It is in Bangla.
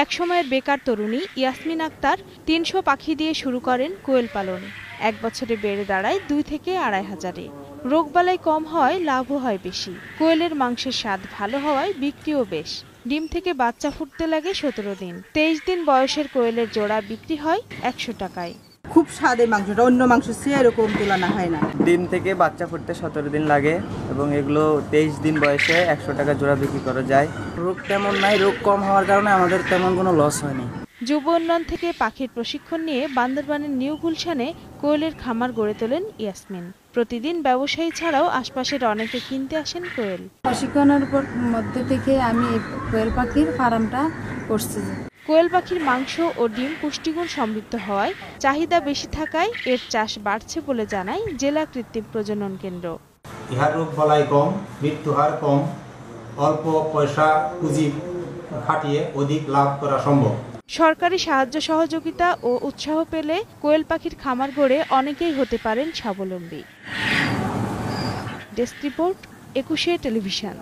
একসময়ের বেকার তরুণী ইয়াসমিন আক্তার ৩০০ পাখি দিয়ে শুরু করেন কোয়েল পালন। ১ বছরে বেড়ে দাঁড়ায় ২ থেকে ২.৫ হাজারে। রোগবালাই কম হয়, লাভও হয় বেশি। কোয়েলের মাংসের স্বাদ ভালো হওয়ায় বিক্রিও বেশ। ডিম থেকে বাচ্চা ফুটতে লাগে ১৭ দিন। ২৩ দিন বয়সের কোয়েলের জোড়া বিক্রি হয় ১০০ টাকায়। খুব স্বাদ এই মাংসটা, অন্য মাংস চেয়ে এরকম তুলনা হয় না। ডিম থেকে বাচ্চা ফুটতে ১৭ দিন লাগে এবং এগুলো ২৩ দিন বয়সে ১০০ টাকা জোড়া বিক্রি করা যায়। রোগ তেমন নাই, রোগ কম হওয়ার কারণে আমাদের তেমন কোনো লস হয়নি। যুব উন্নয়ন থেকে পাখির প্রশিক্ষণ নিয়ে বান্দরবানের নিউ গুলশানে কোয়েলের খামার গড়ে তোলেন ইয়াসমিন। প্রতিদিন ব্যবসায়ী ছাড়াও আশপাশের অনেকে কিনতে আসেন কোয়েল। প্রশিক্ষণের মধ্যে থেকে আমি কোয়েল পাখির ফার্মটা করছি। কোয়েল পাখির মাংস ও ডিম পুষ্টিগুণ সমৃদ্ধ হওয়ায় চাহিদা বেশি থাকায় এর চাষ বাড়ছে বলে জানায় জেলা কৃত্রিম প্রজনন কেন্দ্র। ইহার রোগ বালাই কম, মৃত্যু হার কম, অল্প পয়সা পুঁজি খাটিয়ে অধিক লাভ করা সম্ভব। সরকারি সাহায্য সহযোগিতা ও উৎসাহ পেলে কোয়েল পাখির খামার গড়ে অনেকেই হতে পারেন স্বাবলম্বী। ডেস্ক রিপোর্ট, ২১শে টেলিভিশন।